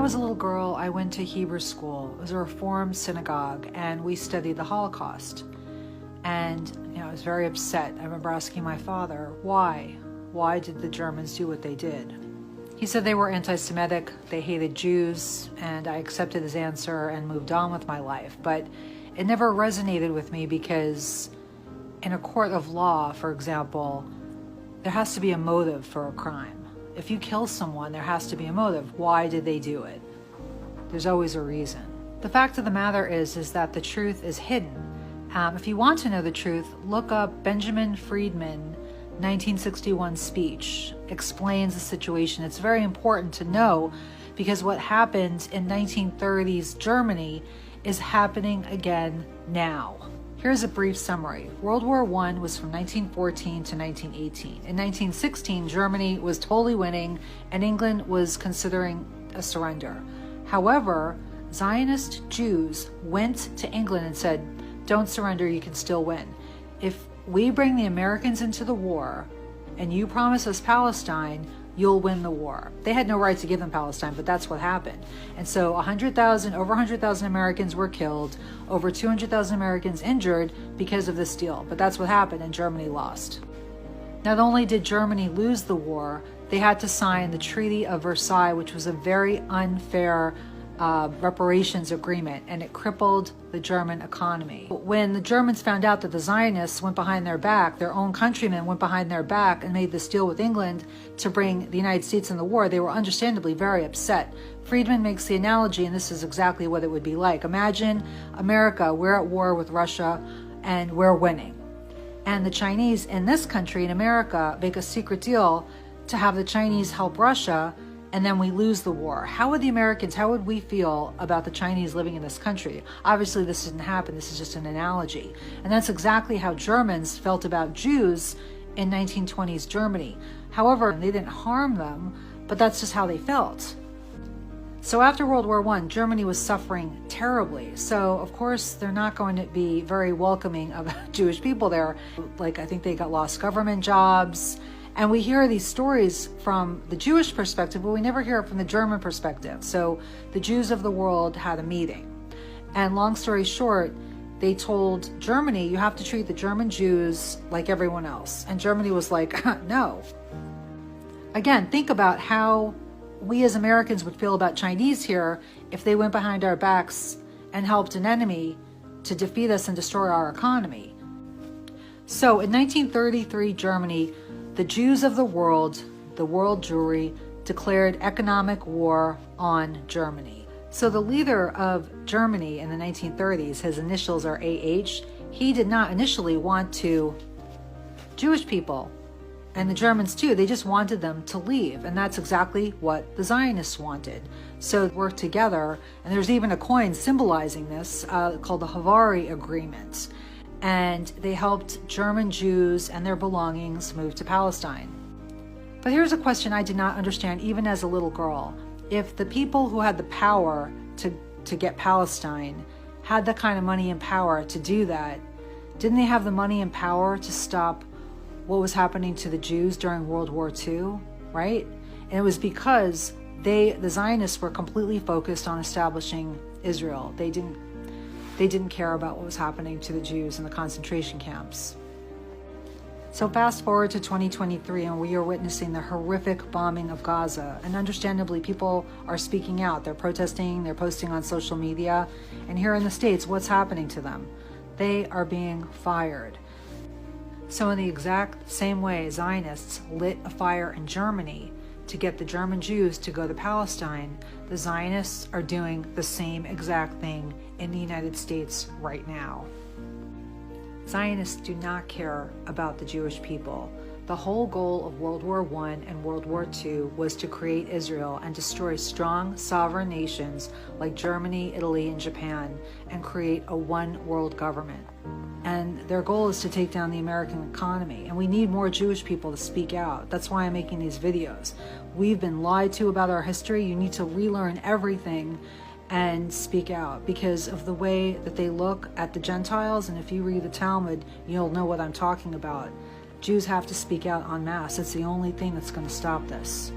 was a little girl, I went to Hebrew school. It was a Reform synagogue, and we studied the Holocaust. And I was very upset. I remember asking my father, why? Why did the Germans do what they did? He said they were anti-Semitic, they hated Jews, and I accepted his answer and moved on with my life. But it never resonated with me because in a court of law, for example, there has to be a motive for a crime. If you kill someone, there has to be a motive. Why did they do it? There's always a reason. The fact of the matter is that the truth is hidden. If you want to know the truth, look up Benjamin Friedman 1961 speech. Explains the situation. It's very important to know because what happened in 1930s Germany is happening again now. Here's a brief summary. World War I was from 1914 to 1918. In 1916, Germany was totally winning and England was considering a surrender. However, Zionist Jews went to England and said, don't surrender, you can still win. If we bring the Americans into the war and you promise us Palestine, you'll win the war. They had no right to give them Palestine, but that's what happened. And so over 100,000 Americans were killed, over 200,000 Americans injured because of this deal. But that's what happened, and Germany lost. Not only did Germany lose the war, they had to sign the Treaty of Versailles, which was a very unfair reparations agreement, and it crippled the German economy. When the Germans found out that the Zionists went behind their back, their own countrymen went behind their back and made this deal with England to bring the United States in the war, they were understandably very upset. Friedman makes the analogy, and this is exactly what it would be like. Imagine America, we're at war with Russia and we're winning. And the Chinese in this country, in America, make a secret deal to have the Chinese help Russia, and then we lose the war. How would the Americans, how would we feel about the Chinese living in this country? Obviously, this didn't happen. This is just an analogy. And that's exactly how Germans felt about Jews in 1920s Germany. However, they didn't harm them, but that's just how they felt. So after World War I, Germany was suffering terribly. So, of course, they're not going to be very welcoming of Jewish people there. Like, I think they got lost government jobs. And we hear these stories from the Jewish perspective, but we never hear it from the German perspective. So the Jews of the world had a meeting. And long story short, they told Germany, you have to treat the German Jews like everyone else. And Germany was like, no. Again, think about how we as Americans would feel about Chinese here if they went behind our backs and helped an enemy to defeat us and destroy our economy. So in 1933, Germany, the Jews of the world Jewry, declared economic war on Germany. So the leader of Germany in the 1930s, his initials are AH, he did not initially want to Jewish people, and the Germans too, they just wanted them to leave. And that's exactly what the Zionists wanted. So they worked together, and there's even a coin symbolizing this called the Havari Agreement. And they helped German Jews and their belongings move to Palestine. But here's a question I did not understand even as a little girl. If the people who had the power to get Palestine had the kind of money and power to do that, didn't they have the money and power to stop what was happening to the Jews during World War II, right? And it was because the Zionists were completely focused on establishing Israel. They didn't care about what was happening to the Jews in the concentration camps. So fast forward to 2023, and we are witnessing the horrific bombing of Gaza. And understandably, people are speaking out. They're protesting, they're posting on social media. And here in the States, what's happening to them? They are being fired. So in the exact same way, Zionists lit a fire in Germany to get the German Jews to go to Palestine, the Zionists are doing the same exact thing in the United States right now. Zionists do not care about the Jewish people. The whole goal of World War I and World War II was to create Israel and destroy strong sovereign nations like Germany, Italy, and Japan, and create a one-world government. And their goal is to take down the American economy. And we need more Jewish people to speak out. That's why I'm making these videos. We've been lied to about our history. You need to relearn everything and speak out because of the way that they look at the Gentiles. And if you read the Talmud, you'll know what I'm talking about. Jews have to speak out en masse. It's the only thing that's going to stop this.